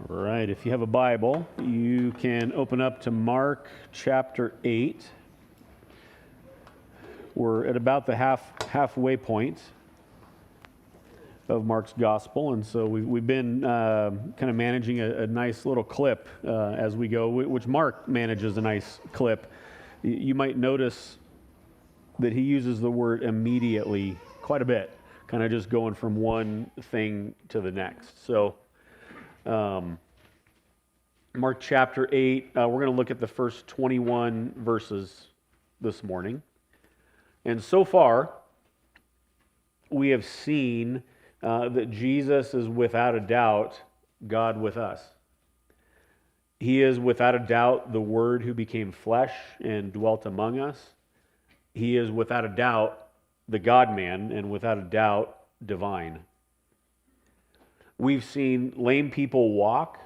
Right, if you have a Bible, you can open up to Mark chapter 8. We're at about the halfway point of Mark's gospel, and so we've been kind of managing a nice little clip as we go, which Mark manages a nice clip. You might notice that he uses the word immediately quite a bit, kind of just going from one thing to the next. So Mark chapter 8, we're going to look at the first 21 verses this morning. And so far, we have seen that Jesus is without a doubt God with us. He is without a doubt the Word who became flesh and dwelt among us. He is without a doubt the God-man and without a doubt divine. We've seen lame people walk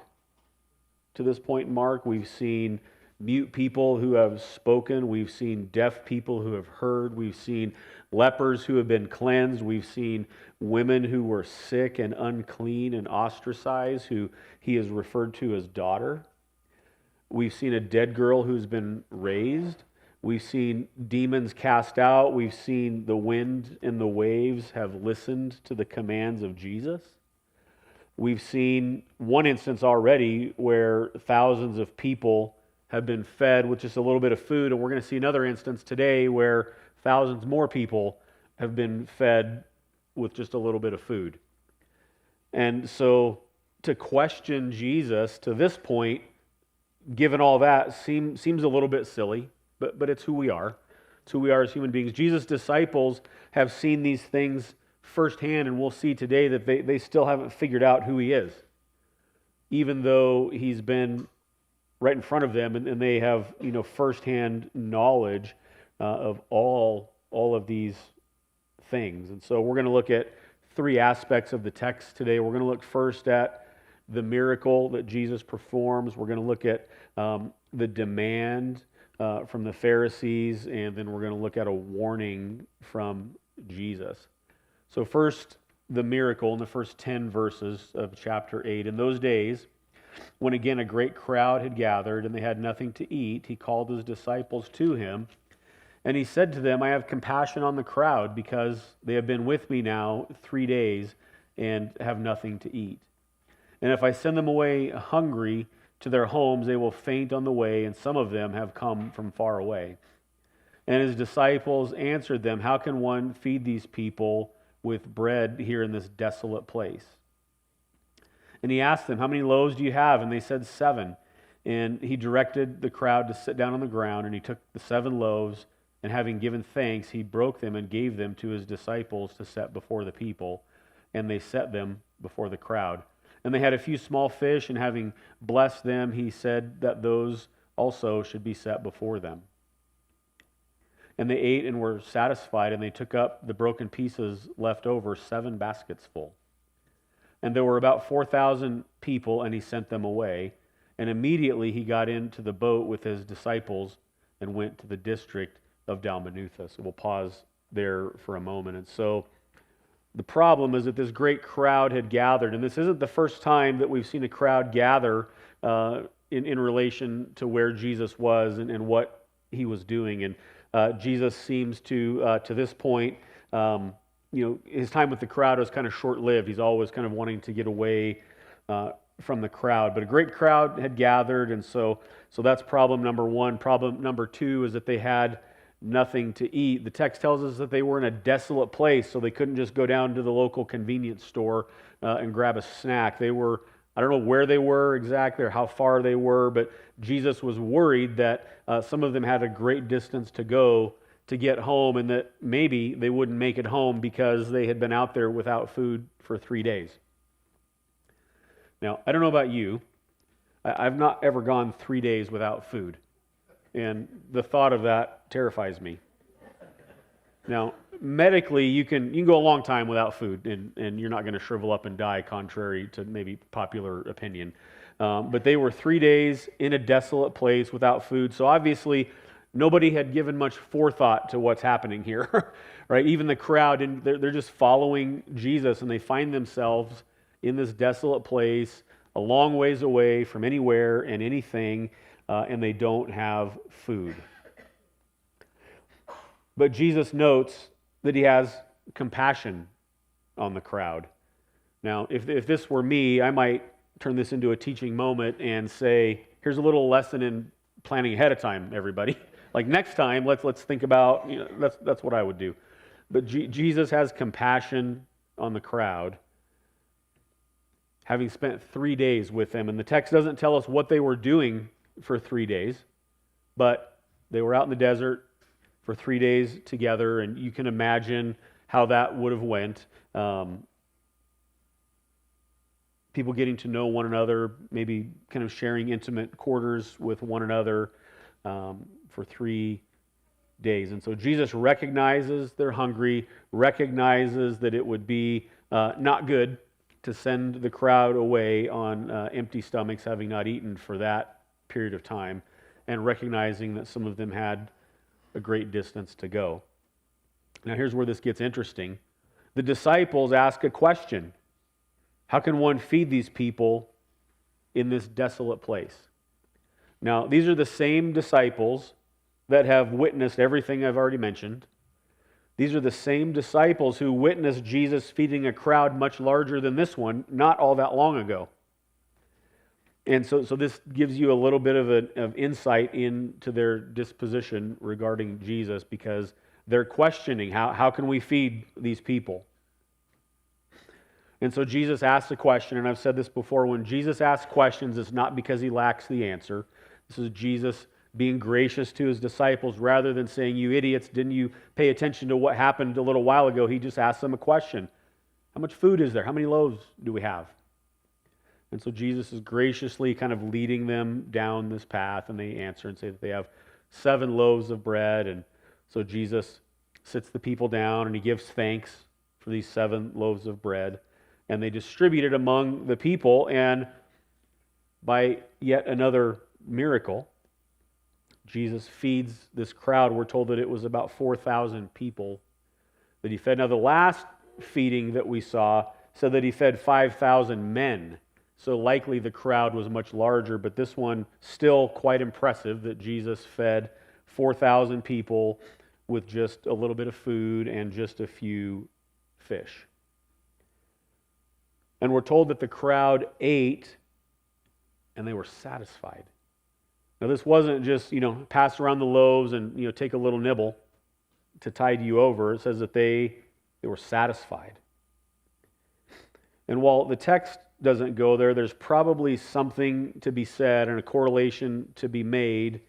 to this point in Mark. We've seen mute people who have spoken. We've seen deaf people who have heard. We've seen lepers who have been cleansed. We've seen women who were sick and unclean and ostracized, who he has referred to as daughter. We've seen a dead girl who's been raised. We've seen demons cast out. We've seen the wind and the waves have listened to the commands of Jesus. We've seen one instance already where thousands of people have been fed with just a little bit of food, and we're going to see another instance today where thousands more people have been fed with just a little bit of food. And so to question Jesus to this point, given all that, seems a little bit silly, but it's who we are. It's who we are as human beings. Jesus' disciples have seen these things firsthand, and we'll see today that they still haven't figured out who he is, even though he's been right in front of them, and they have firsthand knowledge of all of these things. And so we're going to look at three aspects of the text today. We're going to look first at the miracle that Jesus performs. We're going to look at the demand from the Pharisees, and then we're going to look at a warning from Jesus. So first, the miracle in the first 10 verses of chapter 8. In those days, when again a great crowd had gathered and they had nothing to eat, he called his disciples to him, and he said to them, I have compassion on the crowd because they have been with me now 3 days and have nothing to eat. And if I send them away hungry to their homes, they will faint on the way, and some of them have come from far away. And his disciples answered them, how can one feed these people with bread here in this desolate place? And he asked them, how many loaves do you have? And they said 7. And he directed the crowd to sit down on the ground, and he took the 7 loaves, and having given thanks, he broke them and gave them to his disciples to set before the people. And they set them before the crowd. And they had a few small fish, and having blessed them, he said that those also should be set before them. And they ate and were satisfied, and they took up the broken pieces left over, 7 baskets full. And there were about 4,000 people, and he sent them away. And immediately he got into the boat with his disciples and went to the district of Dalmanutha. So we'll pause there for a moment. And so the problem is that this great crowd had gathered, and this isn't the first time that we've seen a crowd gather in relation to where Jesus was and what he was doing. And Jesus seems to this point, his time with the crowd was kind of short-lived. He's always kind of wanting to get away from the crowd. But a great crowd had gathered, and so that's problem number one. Problem number two is that they had nothing to eat. The text tells us that they were in a desolate place, so they couldn't just go down to the local convenience store and grab a snack. They were, I don't know where they were exactly or how far they were, but Jesus was worried that some of them had a great distance to go to get home, and that maybe they wouldn't make it home because they had been out there without food for 3 days. Now, I don't know about you. I've not ever gone 3 days without food, and the thought of that terrifies me. Now, medically, you can go a long time without food, and you're not going to shrivel up and die, contrary to maybe popular opinion. But they were 3 days in a desolate place without food, so obviously nobody had given much forethought to what's happening here, right? Even the crowd, and they're just following Jesus, and they find themselves in this desolate place a long ways away from anywhere and anything, and they don't have food. But Jesus notes that he has compassion on the crowd. Now, if this were me, I might turn this into a teaching moment and say, here's a little lesson in planning ahead of time, everybody. Like next time, let's think about, that's what I would do. But Jesus has compassion on the crowd, having spent 3 days with them. And the text doesn't tell us what they were doing for 3 days, but they were out in the desert for 3 days together, and you can imagine how that would have went. People getting to know one another, maybe kind of sharing intimate quarters with one another for 3 days. And so Jesus recognizes they're hungry, recognizes that it would be not good to send the crowd away on empty stomachs, having not eaten for that period of time, and recognizing that some of them had a great distance to go. Now here's where this gets interesting. The disciples ask a question. How can one feed these people in this desolate place? Now, these are the same disciples that have witnessed everything I've already mentioned. These are the same disciples who witnessed Jesus feeding a crowd much larger than this one not all that long ago. And so this gives you a little bit of insight into their disposition regarding Jesus, because they're questioning, how can we feed these people? And so Jesus asks a question, and I've said this before, when Jesus asks questions, it's not because he lacks the answer. This is Jesus being gracious to his disciples rather than saying, you idiots, didn't you pay attention to what happened a little while ago? He just asked them a question. How much food is there? How many loaves do we have? And so Jesus is graciously kind of leading them down this path, and they answer and say that they have 7 loaves of bread. And so Jesus sits the people down and he gives thanks for these 7 loaves of bread. And they distribute it among the people, and by yet another miracle, Jesus feeds this crowd. We're told that it was about 4,000 people that he fed. Now, the last feeding that we saw said that he fed 5,000 men. So likely the crowd was much larger, but this one still quite impressive that Jesus fed 4,000 people with just a little bit of food and just a few fish. And we're told that the crowd ate and they were satisfied. Now this wasn't just, pass around the loaves and, take a little nibble to tide you over. It says that they were satisfied. And while the text doesn't go there, there's probably something to be said and a correlation to be made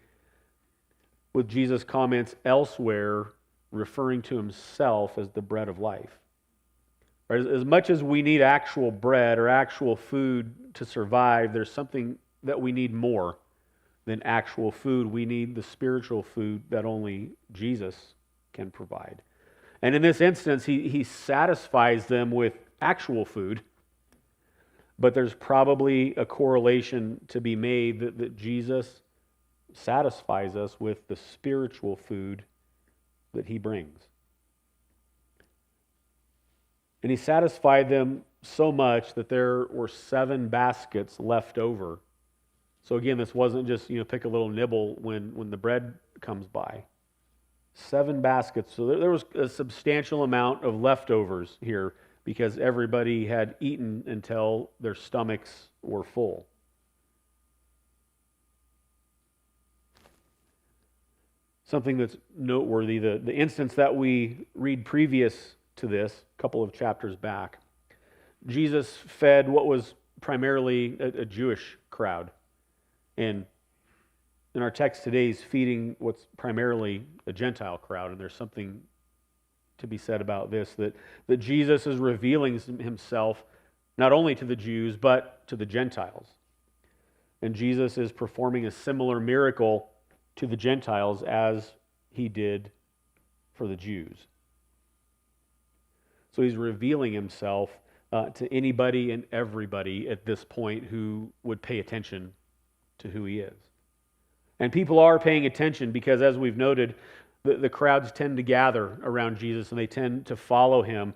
with Jesus' comments elsewhere referring to himself as the bread of life. Right? As much as we need actual bread or actual food to survive, there's something that we need more than actual food. We need the spiritual food that only Jesus can provide. And in this instance, he satisfies them with actual food, but there's probably a correlation to be made that Jesus satisfies us with the spiritual food that he brings. And he satisfied them so much that there were 7 baskets left over. So again, this wasn't just, pick a little nibble when the bread comes by. 7 baskets. So there was a substantial amount of leftovers here because everybody had eaten until their stomachs were full. Something that's noteworthy, the instance that we read previous to this, a couple of chapters back, Jesus fed what was primarily a Jewish crowd. And in our text today, he's feeding what's primarily a Gentile crowd. And there's something to be said about this, that Jesus is revealing himself not only to the Jews, but to the Gentiles. And Jesus is performing a similar miracle to the Gentiles as he did for the Jews. So he's revealing himself to anybody and everybody at this point who would pay attention to who he is. And people are paying attention because, as we've noted, the crowds tend to gather around Jesus and they tend to follow him.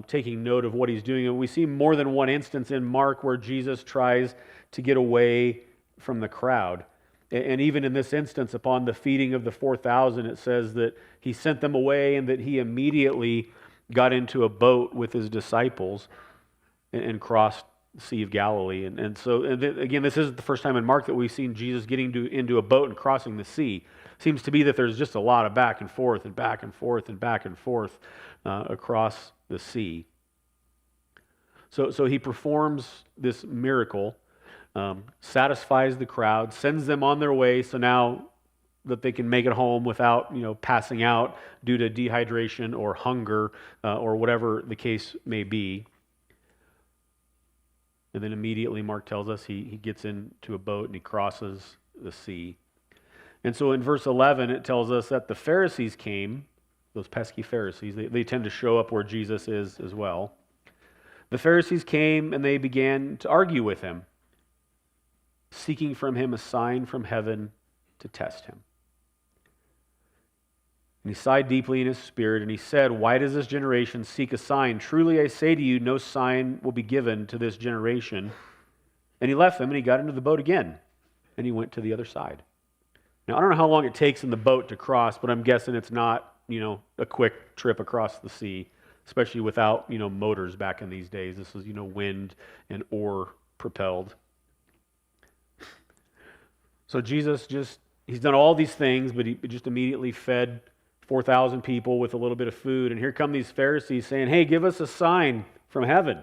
taking note of what he's doing. And we see more than one instance in Mark where Jesus tries to get away from the crowd. And even in this instance, upon the feeding of the 4,000, it says that he sent them away and that he immediately got into a boat with his disciples and crossed the Sea of Galilee. And so, again, this isn't the first time in Mark that we've seen Jesus getting into a boat and crossing the sea. Seems to be that there's just a lot of back and forth and back and forth and back and forth across the sea. So he performs this miracle, satisfies the crowd, sends them on their way, so now that they can make it home without passing out due to dehydration or hunger or whatever the case may be. And then immediately Mark tells us he gets into a boat and he crosses the sea. And so in verse 11 it tells us that the Pharisees came, those pesky Pharisees, they tend to show up where Jesus is as well. The Pharisees came and they began to argue with him, seeking from him a sign from heaven to test him. And he sighed deeply in his spirit, and he said, "Why does this generation seek a sign? Truly I say to you, no sign will be given to this generation." And he left them, and he got into the boat again, and he went to the other side. Now, I don't know how long it takes in the boat to cross, but I'm guessing it's not, a quick trip across the sea, especially without, motors back in these days. This is, wind and oar propelled. So Jesus he's done all these things, but he just immediately fed 4,000 people with a little bit of food. And here come these Pharisees saying, "Hey, give us a sign from heaven."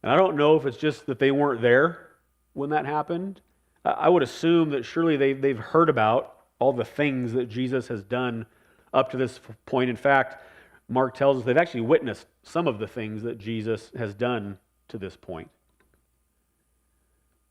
And I don't know if it's just that they weren't there when that happened. I would assume that surely they've heard about all the things that Jesus has done up to this point. In fact, Mark tells us they've actually witnessed some of the things that Jesus has done to this point.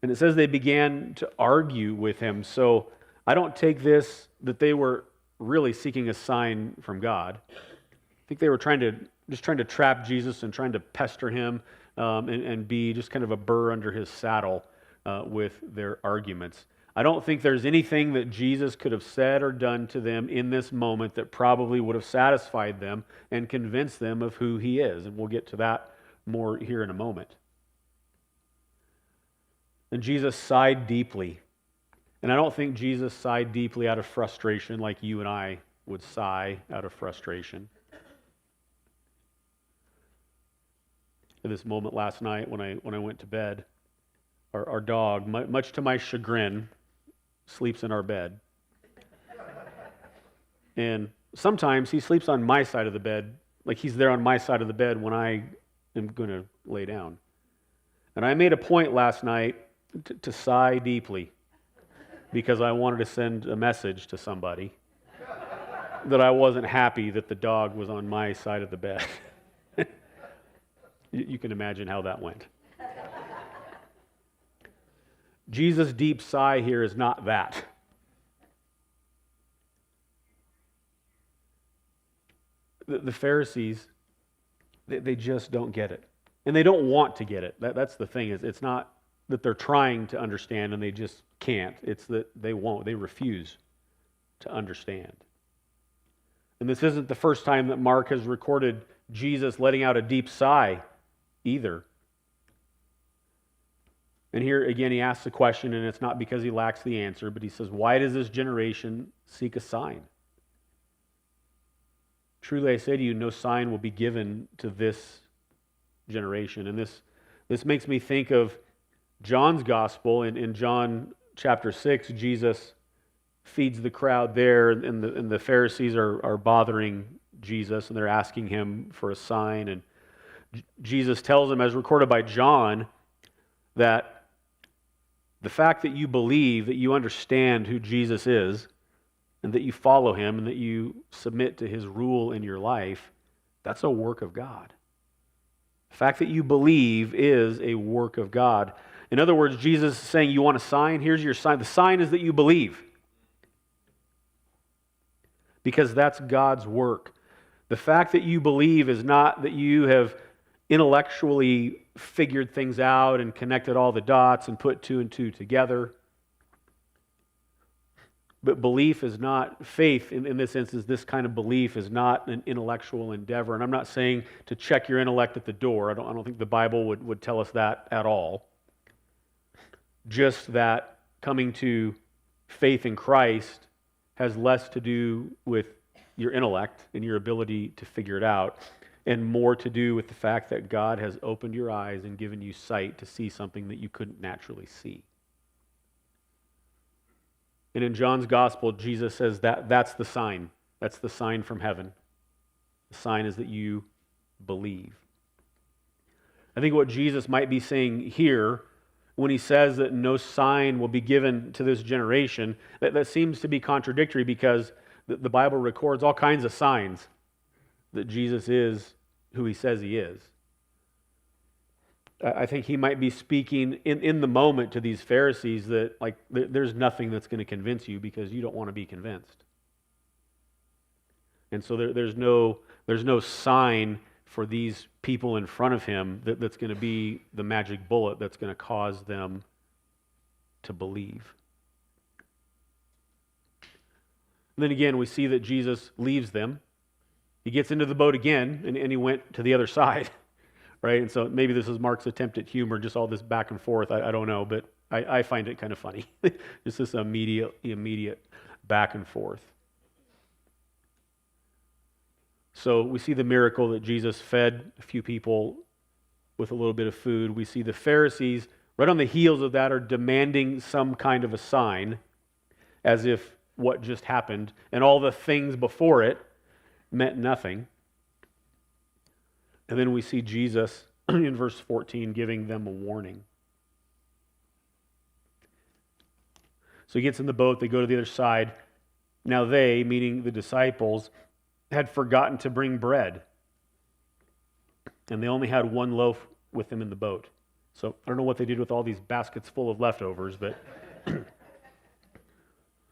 And it says they began to argue with him. So I don't take this that they were really seeking a sign from God. I think they were trying to trap Jesus and trying to pester him and be just kind of a burr under his saddle with their arguments. I don't think there's anything that Jesus could have said or done to them in this moment that probably would have satisfied them and convinced them of who he is. And we'll get to that more here in a moment. And Jesus sighed deeply. And I don't think Jesus sighed deeply out of frustration like you and I would sigh out of frustration. At this moment last night when I went to bed, our dog, much to my chagrin, sleeps in our bed. And sometimes he sleeps on my side of the bed, like he's there on my side of the bed when I am going to lay down. And I made a point last night to sigh deeply because I wanted to send a message to somebody that I wasn't happy that the dog was on my side of the bed. You can imagine how that went. Jesus' deep sigh here is not that. The Pharisees, they just don't get it. And they don't want to get it. That's the thing. It's not that they're trying to understand and they just can't. It's that they won't. They refuse to understand. And this isn't the first time that Mark has recorded Jesus letting out a deep sigh either. And here again he asks the question, and it's not because he lacks the answer, but he says, "Why does this generation seek a sign? Truly I say to you, no sign will be given to this generation." And this makes me think of John's gospel. In John chapter 6, Jesus feeds the crowd there, and the Pharisees are bothering Jesus, and they're asking him for a sign. And Jesus tells them, as recorded by John, that the fact that you believe, that you understand who Jesus is, and that you follow him, and that you submit to his rule in your life, that's a work of God. The fact that you believe is a work of God. In other words, Jesus is saying, you want a sign? Here's your sign. The sign is that you believe. Because that's God's work. The fact that you believe is not that you have intellectually figured things out and connected all the dots and put two and two together. But belief is not, faith in this instance, this kind of belief is not an intellectual endeavor. And I'm not saying to check your intellect at the door. I don't think the Bible would tell us that at all. Just that coming to faith in Christ has less to do with your intellect and your ability to figure it out, and more to do with the fact that God has opened your eyes and given you sight to see something that you couldn't naturally see. And in John's gospel, Jesus says that's the sign. That's the sign from heaven. The sign is that you believe. I think what Jesus might be saying here when he says that no sign will be given to this generation, that seems to be contradictory, because the Bible records all kinds of signs that Jesus is who he says he is. I think he might be speaking in the moment to these Pharisees that, like, there's nothing that's going to convince you because you don't want to be convinced. And so there's no sign for these people in front of him that's going to be the magic bullet that's going to cause them to believe. And then again, we see that Jesus leaves them. He gets into the boat again, and he went to the other side. Right? And so maybe this is Mark's attempt at humor, just all this back and forth. I don't know, but I find it kind of funny. Just this immediate back and forth. So we see the miracle that Jesus fed a few people with a little bit of food. We see the Pharisees, right on the heels of that, are demanding some kind of a sign, as if what just happened and all the things before it meant nothing. And then we see Jesus in verse 14 giving them a warning. So he gets in the boat, they go to the other side. Now they, meaning the disciples, had forgotten to bring bread. And they only had one loaf with them in the boat. So I don't know what they did with all these baskets full of leftovers, but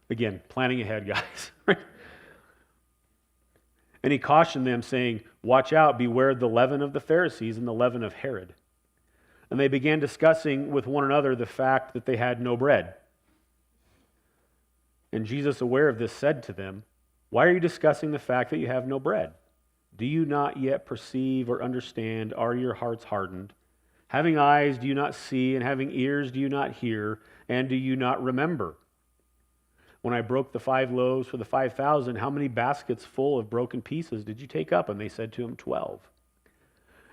again, planning ahead, guys. And he cautioned them, saying, "Watch out, beware the leaven of the Pharisees and the leaven of Herod." And they began discussing with one another the fact that they had no bread. And Jesus, aware of this, said to them, "Why are you discussing the fact that you have no bread? Do you not yet perceive or understand? Are your hearts hardened? Having eyes, do you not see? And having ears, do you not hear? And do you not remember? When I broke the 5 loaves for the 5,000, how many baskets full of broken pieces did you take up?" And they said to him, 12.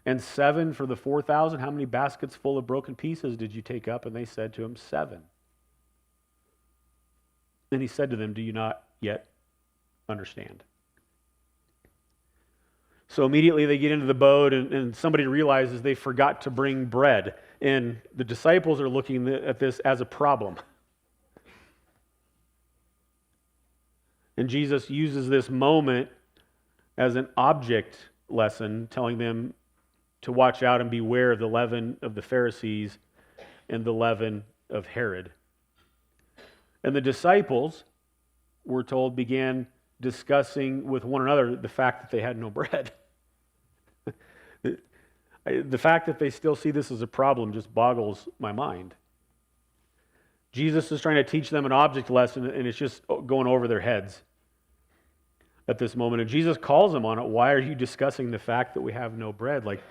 "And 7 for the 4,000, how many baskets full of broken pieces did you take up?" And they said to him, 7. Then he said to them, "Do you not yet understand?" So immediately they get into the boat, and somebody realizes they forgot to bring bread. And the disciples are looking at this as a problem. And Jesus uses this moment as an object lesson, telling them to watch out and beware of the leaven of the Pharisees and the leaven of Herod. And the disciples, we're told, began discussing with one another the fact that they had no bread. The fact that they still see this as a problem just boggles my mind. Jesus is trying to teach them an object lesson, and it's just going over their heads at this moment. And Jesus calls them on it. Why are you discussing the fact that we have no bread? Like,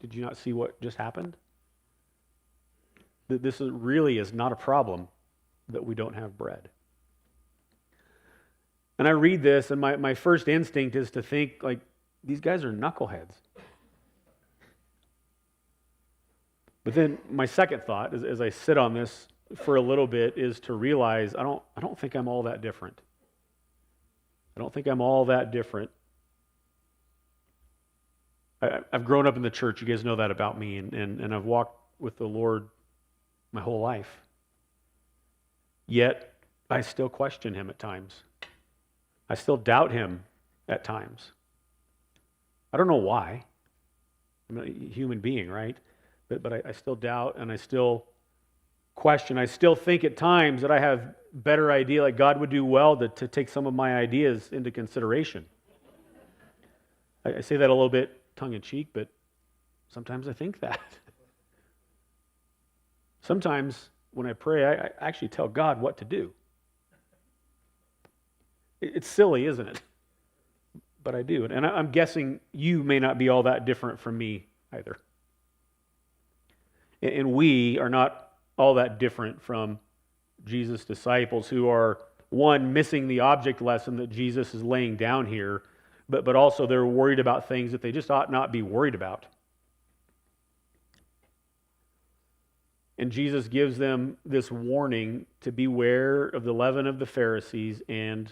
did you not see what just happened? This really is not a problem that we don't have bread. And I read this, and my first instinct is to think, like, these guys are knuckleheads. But then my second thought, as I sit on this for a little bit, is to realize I don't think I'm all that different. I don't think I'm all that different. I've grown up in the church. You guys know that about me, and I've walked with the Lord my whole life. Yet I still question him at times. I still doubt him at times. I don't know why. I'm a human being, right? But I still doubt, and I still question. I still think at times that I have better idea, like God would do well to take some of my ideas into consideration. I say that a little bit tongue-in-cheek, but sometimes I think that. Sometimes when I pray, I actually tell God what to do. It's silly, isn't it? But I do. And I'm guessing you may not be all that different from me either. And we are not all that different from Jesus' disciples who are, one, missing the object lesson that Jesus is laying down here, but also they're worried about things that they just ought not be worried about. And Jesus gives them this warning to beware of the leaven of the Pharisees and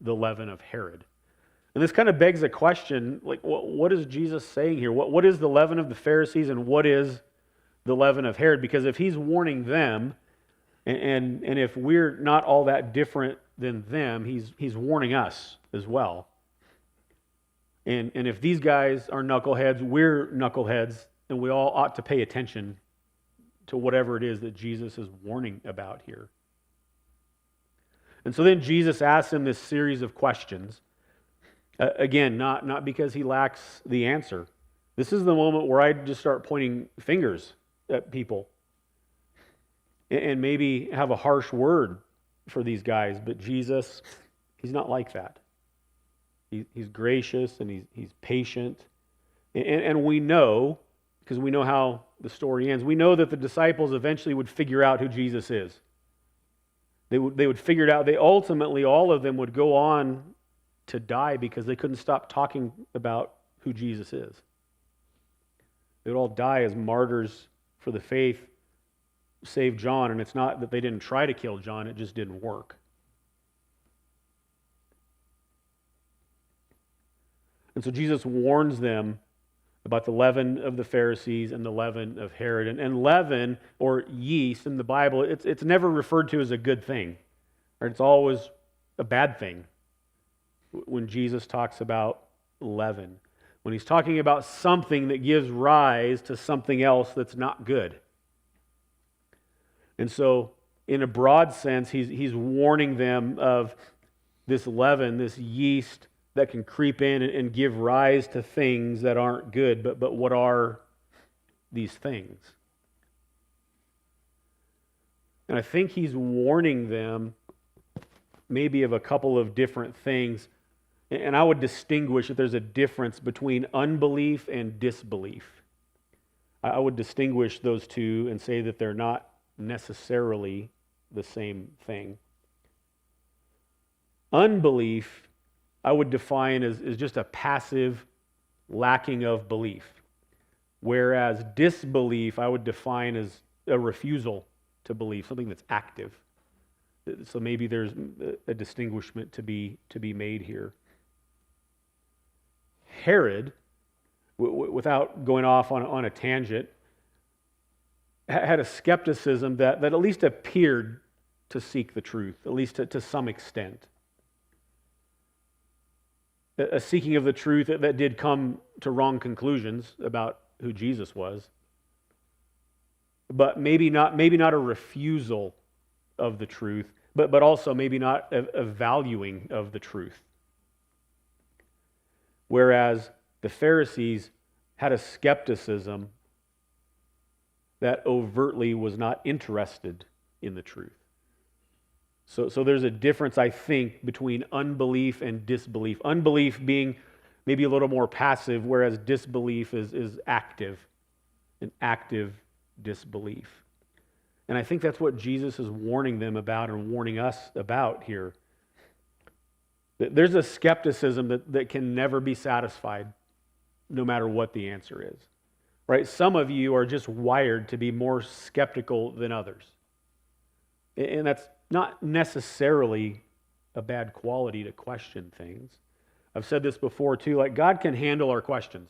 the leaven of Herod. And this kind of begs a question, like, what is Jesus saying here? What is the leaven of the Pharisees and what is the leaven of Herod? Because if he's warning them, and if we're not all that different than them, he's warning us as well. And if these guys are knuckleheads, we're knuckleheads, and we all ought to pay attention to whatever it is that Jesus is warning about here. And so then Jesus asks him this series of questions. Again, not because he lacks the answer. This is the moment where I just start pointing fingers at people and maybe have a harsh word for these guys, but Jesus, he's not like that. He's gracious and he's patient. And we know, because we know how the story ends, we know that the disciples eventually would figure out who Jesus is. They would figure it out. They ultimately, all of them would go on to die because they couldn't stop talking about who Jesus is. They would all die as martyrs for the faith, save John, and it's not that they didn't try to kill John, it just didn't work. And so Jesus warns them about the leaven of the Pharisees and the leaven of Herod. And leaven, or yeast in the Bible, it's never referred to as a good thing. Right? It's always a bad thing when Jesus talks about leaven. When he's talking about something that gives rise to something else that's not good. And so, in a broad sense, he's warning them of this leaven, this yeast that can creep in and give rise to things that aren't good. But what are these things? And I think he's warning them maybe of a couple of different things. And I would distinguish that there's a difference between unbelief and disbelief. I would distinguish those two and say that they're not necessarily the same thing. Unbelief, I would define as just a passive lacking of belief. Whereas disbelief, I would define as a refusal to believe, something that's active. So maybe there's a distinguishment to be made here. Herod, without going off on a tangent, had a skepticism that at least appeared to seek the truth, at least to some extent. A seeking of the truth that did come to wrong conclusions about who Jesus was, but maybe not a refusal of the truth, but also maybe not a valuing of the truth. Whereas the Pharisees had a skepticism that overtly was not interested in the truth. So there's a difference, I think, between unbelief and disbelief. Unbelief being maybe a little more passive, whereas disbelief is active, an active disbelief. And I think that's what Jesus is warning them about and warning us about here. There's a skepticism that can never be satisfied, no matter what the answer is. Right? Some of you are just wired to be more skeptical than others. And that's not necessarily a bad quality to question things. I've said this before too, like God can handle our questions.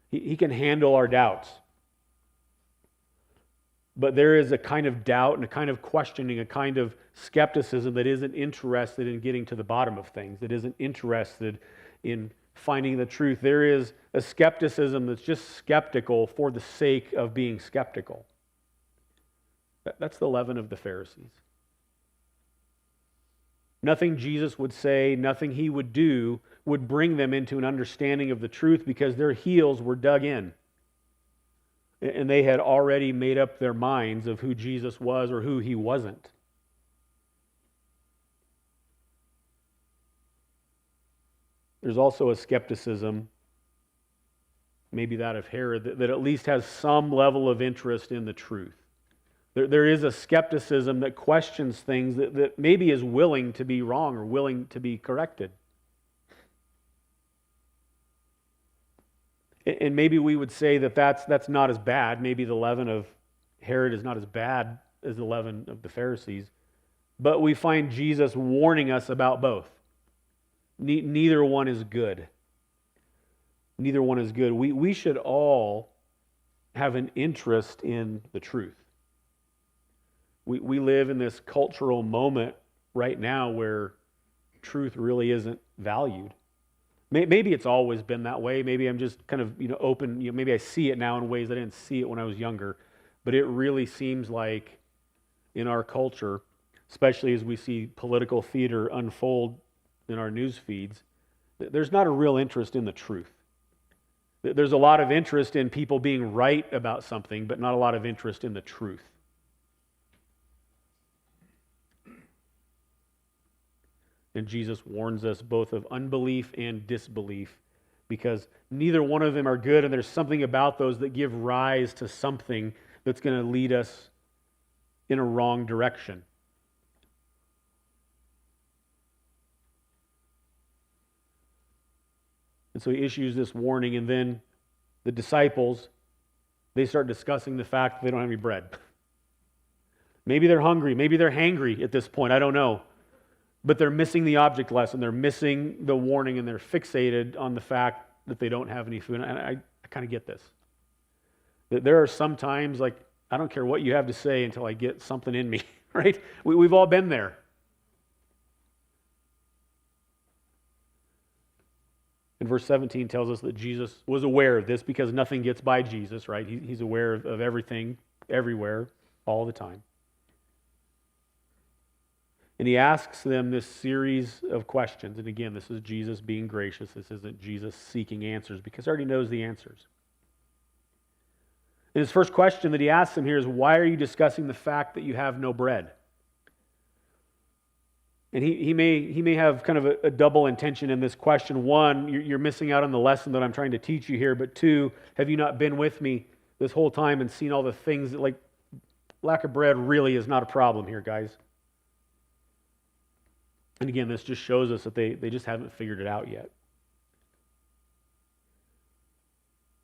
He can handle our doubts. But there is a kind of doubt and a kind of questioning, a kind of skepticism that isn't interested in getting to the bottom of things, that isn't interested in finding the truth. There is a skepticism that's just skeptical for the sake of being skeptical. That's the leaven of the Pharisees. Nothing Jesus would say, nothing he would do would bring them into an understanding of the truth because their heels were dug in. And they had already made up their minds of who Jesus was or who he wasn't. There's also a skepticism, maybe that of Herod, that at least has some level of interest in the truth. There is a skepticism that questions things that maybe is willing to be wrong or willing to be corrected. And maybe we would say that that's not as bad. Maybe the leaven of Herod is not as bad as the leaven of the Pharisees. But we find Jesus warning us about both. Neither one is good. Neither one is good. We should all have an interest in the truth. We live in this cultural moment right now where truth really isn't valued. Maybe it's always been that way. Maybe I'm just kind of open. Maybe I see it now in ways I didn't see it when I was younger. But it really seems like in our culture, especially as we see political theater unfold in our news feeds, there's not a real interest in the truth. There's a lot of interest in people being right about something, but not a lot of interest in the truth. And Jesus warns us both of unbelief and disbelief, because neither one of them are good, and there's something about those that give rise to something that's going to lead us in a wrong direction. And so he issues this warning, and then the disciples, they start discussing the fact that they don't have any bread. Maybe they're hungry, maybe they're hangry at this point, I don't know. But they're missing the object lesson, they're missing the warning, and they're fixated on the fact that they don't have any food. And I kind of get this. There are some times, like, I don't care what you have to say until I get something in me, right? We've all been there. And verse 17 tells us that Jesus was aware of this because nothing gets by Jesus, right? He's aware of everything, everywhere, all the time. And he asks them this series of questions. And again, this is Jesus being gracious. This isn't Jesus seeking answers, because he already knows the answers. And his first question that he asks them here is, why are you discussing the fact that you have no bread? And he may have kind of a double intention in this question. One, you're missing out on the lesson that I'm trying to teach you here. But two, have you not been with me this whole time and seen all the things that, like, lack of bread really is not a problem here, guys. And again, this just shows us that they just haven't figured it out yet.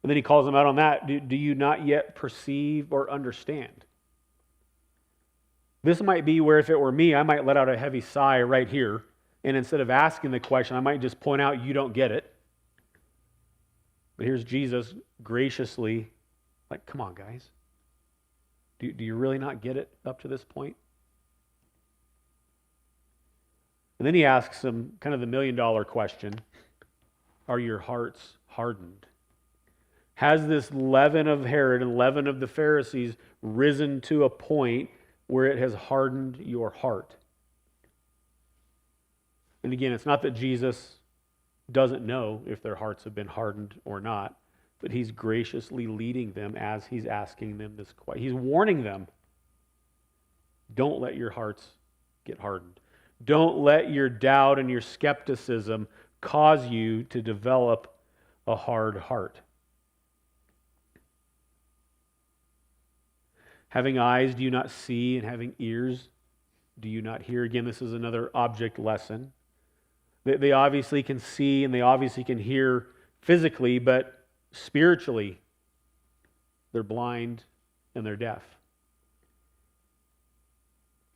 And then he calls them out on that. Do you not yet perceive or understand? This might be where, if it were me, I might let out a heavy sigh right here. And instead of asking the question, I might just point out, you don't get it. But here's Jesus graciously, like, come on, guys. Do you really not get it up to this point? And then he asks them kind of the million-dollar question, are your hearts hardened? Has this leaven of Herod and leaven of the Pharisees risen to a point where it has hardened your heart? And again, it's not that Jesus doesn't know if their hearts have been hardened or not, but he's graciously leading them as he's asking them this question. He's warning them, don't let your hearts get hardened. Don't let your doubt and your skepticism cause you to develop a hard heart. Having eyes, do you not see? And having ears, do you not hear? Again, this is another object lesson. They obviously can see and they obviously can hear physically, but spiritually, they're blind and they're deaf.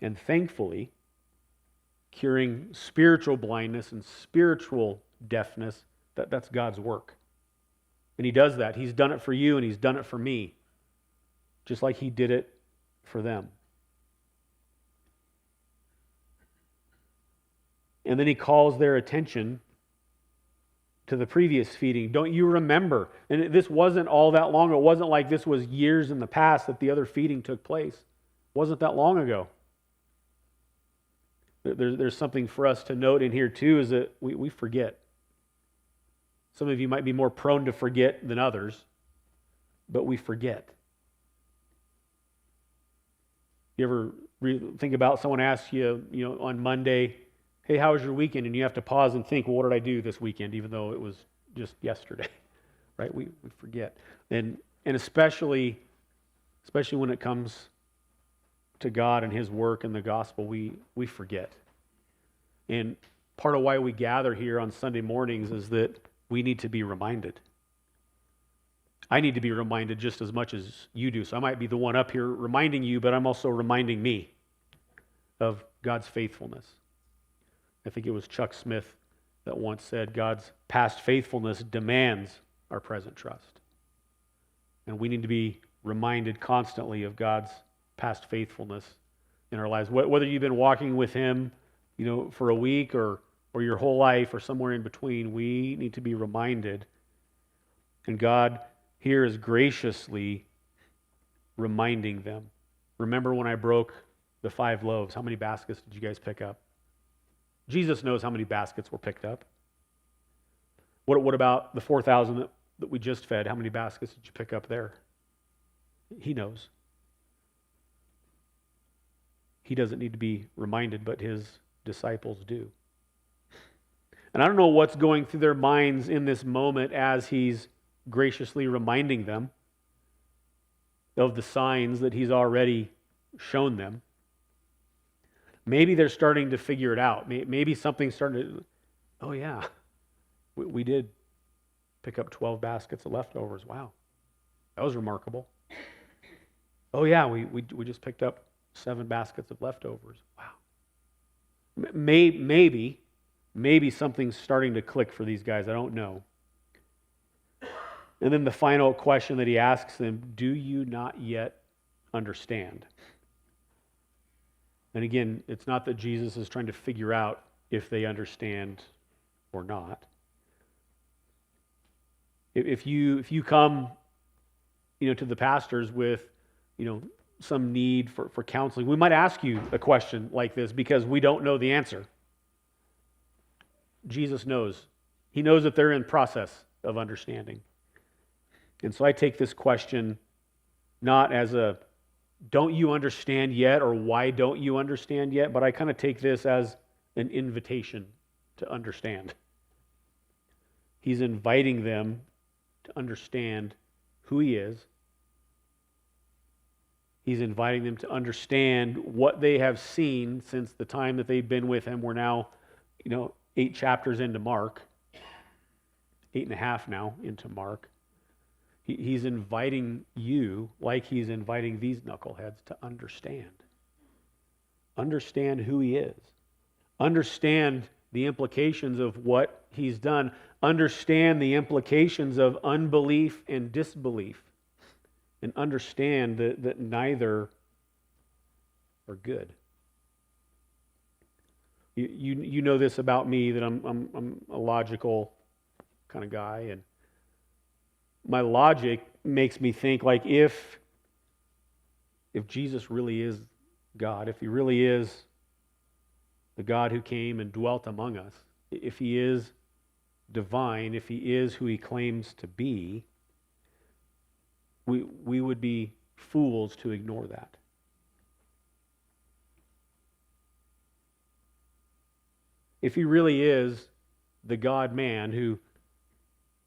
And thankfully, curing spiritual blindness and spiritual deafness, that's God's work. And he does that. He's done it for you and he's done it for me, just like he did it for them. And then he calls their attention to the previous feeding. Don't you remember? And this wasn't all that long. It wasn't like this was years in the past that the other feeding took place. It wasn't that long ago. There's something for us to note in here too, is that we forget. Some of you might be more prone to forget than others, but we forget. You ever think about someone asks you, on Monday, hey, how was your weekend? And you have to pause and think, well, what did I do this weekend, even though it was just yesterday, right? We forget. And especially when it comes to God and His work and the gospel, we forget. And part of why we gather here on Sunday mornings is that we need to be reminded. I need to be reminded just as much as you do. So I might be the one up here reminding you, but I'm also reminding me of God's faithfulness. I think it was Chuck Smith that once said, God's past faithfulness demands our present trust. And we need to be reminded constantly of God's past faithfulness in our lives. Whether you've been walking with Him, for a week or your whole life or somewhere in between, we need to be reminded. And God here is graciously reminding them. Remember when I broke the 5 loaves? How many baskets did you guys pick up? Jesus knows how many baskets were picked up. What about the 4,000 that we just fed? How many baskets did you pick up there? He knows. He doesn't need to be reminded, but His disciples do. And I don't know what's going through their minds in this moment as He's graciously reminding them of the signs that He's already shown them. Maybe they're starting to figure it out. Maybe something's starting to, oh yeah, we did pick up 12 baskets of leftovers. Wow, that was remarkable. Oh yeah, we just picked up 7 baskets of leftovers. Wow. Maybe something's starting to click for these guys. I don't know. And then the final question that He asks them, do you not yet understand? And again, it's not that Jesus is trying to figure out if they understand or not. If you come, to the pastors with, some need for counseling, we might ask you a question like this because we don't know the answer. Jesus knows. He knows that they're in process of understanding. And so I take this question not as a don't you understand yet or why don't you understand yet, but I kind of take this as an invitation to understand. He's inviting them to understand who He is. He's inviting them to understand what they have seen since the time that they've been with Him. We're now, 8 chapters into Mark, 8.5 now into Mark. He's inviting you, like He's inviting these knuckleheads, to understand. Understand who He is. Understand the implications of what He's done. Understand the implications of unbelief and disbelief. And understand that neither are good. You know this about me, that I'm a logical kind of guy, and my logic makes me think like if Jesus really is God, if He really is the God who came and dwelt among us, if He is divine, if He is who He claims to be, we would be fools to ignore that. If He really is the God-man who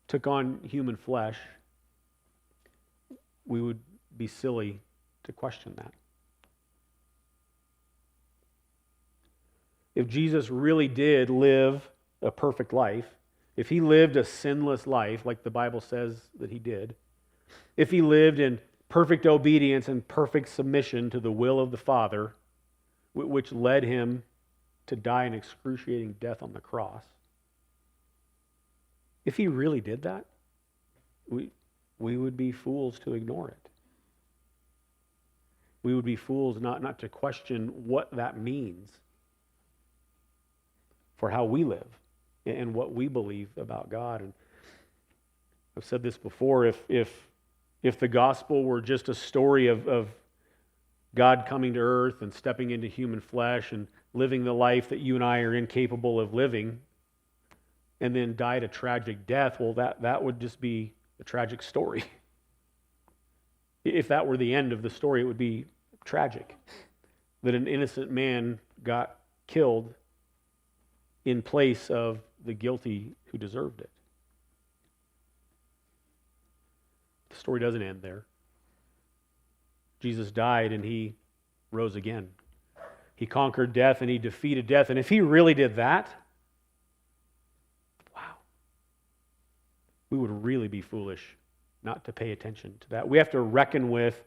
took on human flesh, we would be silly to question that. If Jesus really did live a perfect life, if He lived a sinless life like the Bible says that He did, if He lived in perfect obedience and perfect submission to the will of the Father, which led Him to die an excruciating death on the cross, if He really did that, we would be fools to ignore it. We would be fools not to question what that means for how we live and what we believe about God. And I've said this before, if the gospel were just a story of God coming to earth and stepping into human flesh and living the life that you and I are incapable of living, and then died a tragic death, well, that would just be a tragic story. If that were the end of the story, it would be tragic. That an innocent man got killed in place of the guilty who deserved it. The story doesn't end there. Jesus died and he rose again. He conquered death and he defeated death. And if he really did that, wow, we would really be foolish not to pay attention to that. We have to reckon with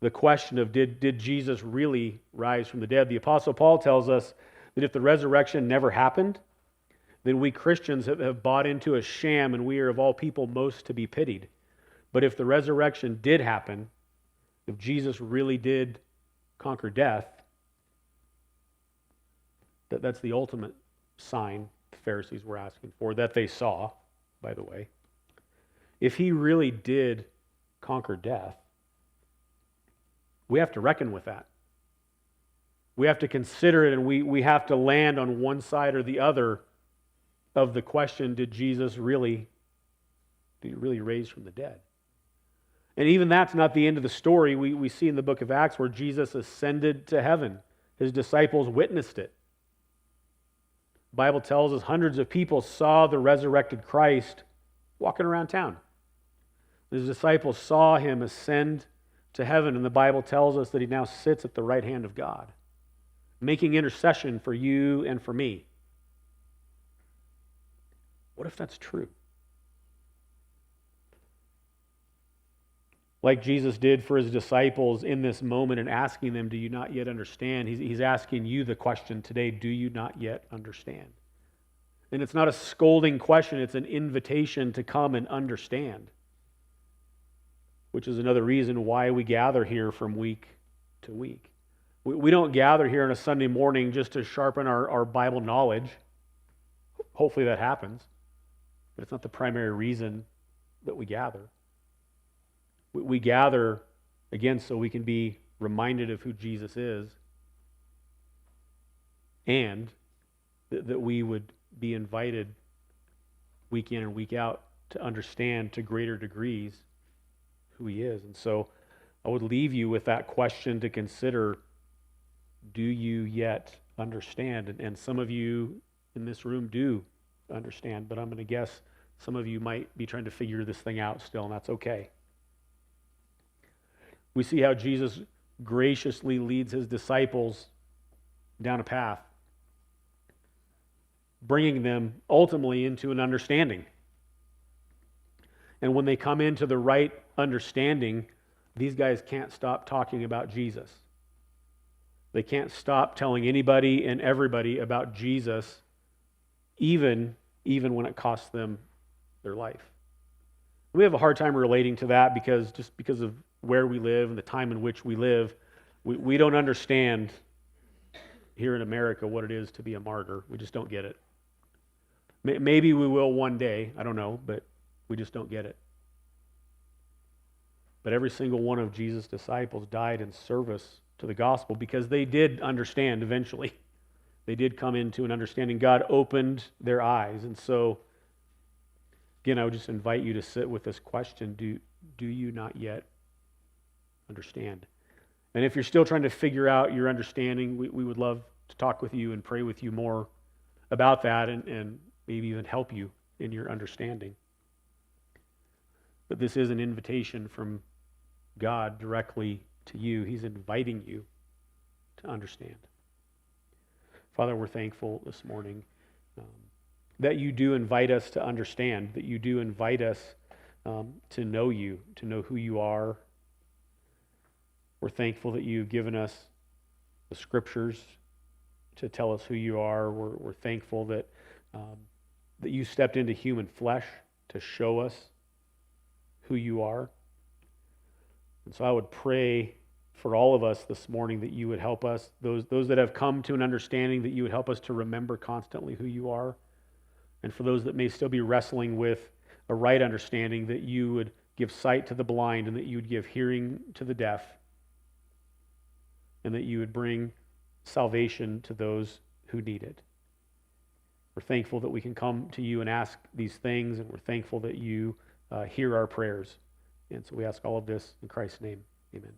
the question of did Jesus really rise from the dead? The Apostle Paul tells us that if the resurrection never happened, then we Christians have bought into a sham and we are of all people most to be pitied. But if the resurrection did happen, if Jesus really did conquer death, that's the ultimate sign the Pharisees were asking for, that they saw, by the way. If he really did conquer death, we have to reckon with that. We have to consider it, and we have to land on one side or the other of the question, did Jesus really raise from the dead? And even that's not the end of the story. We see in the book of Acts where Jesus ascended to heaven. His disciples witnessed it. The Bible tells us hundreds of people saw the resurrected Christ walking around town. His disciples saw him ascend to heaven, and the Bible tells us that he now sits at the right hand of God, making intercession for you and for me. What if that's true? Like Jesus did for his disciples in this moment and asking them, do you not yet understand? He's asking you the question today, do you not yet understand? And it's not a scolding question, it's an invitation to come and understand, which is another reason why we gather here from week to week. We don't gather here on a Sunday morning just to sharpen our Bible knowledge. Hopefully that happens, but it's not the primary reason that we gather. We gather, again, so we can be reminded of who Jesus is and that we would be invited week in and week out to understand to greater degrees who he is. And so I would leave you with that question to consider, do you yet understand? And some of you in this room do understand, but I'm going to guess some of you might be trying to figure this thing out still, and that's okay. We see how Jesus graciously leads his disciples down a path, bringing them ultimately into an understanding. And when they come into the right understanding, these guys can't stop talking about Jesus. They can't stop telling anybody and everybody about Jesus, even when it costs them their life. We have a hard time relating to that because of where we live and the time in which we live. We don't understand here in America what it is to be a martyr. We just don't get it. Maybe we will one day, I don't know, but we just don't get it. But every single one of Jesus' disciples died in service to the gospel because they did understand eventually. They did come into an understanding. God opened their eyes. And so, again, I would just invite you to sit with this question, do you not yet understand? And if you're still trying to figure out your understanding, we would love to talk with you and pray with you more about that and maybe even help you in your understanding. But this is an invitation from God directly to you. He's inviting you to understand. Father, we're thankful this morning that you do invite us to understand, that you do invite us to know you, to know who you are. We're thankful that you've given us the scriptures to tell us who you are. We're thankful that you stepped into human flesh to show us who you are. And so I would pray for all of us this morning that you would help us, those that have come to an understanding, that you would help us to remember constantly who you are. And for those that may still be wrestling with a right understanding, that you would give sight to the blind and that you would give hearing to the deaf, and that you would bring salvation to those who need it. We're thankful that we can come to you and ask these things, and we're thankful that you hear our prayers. And so we ask all of this in Christ's name. Amen.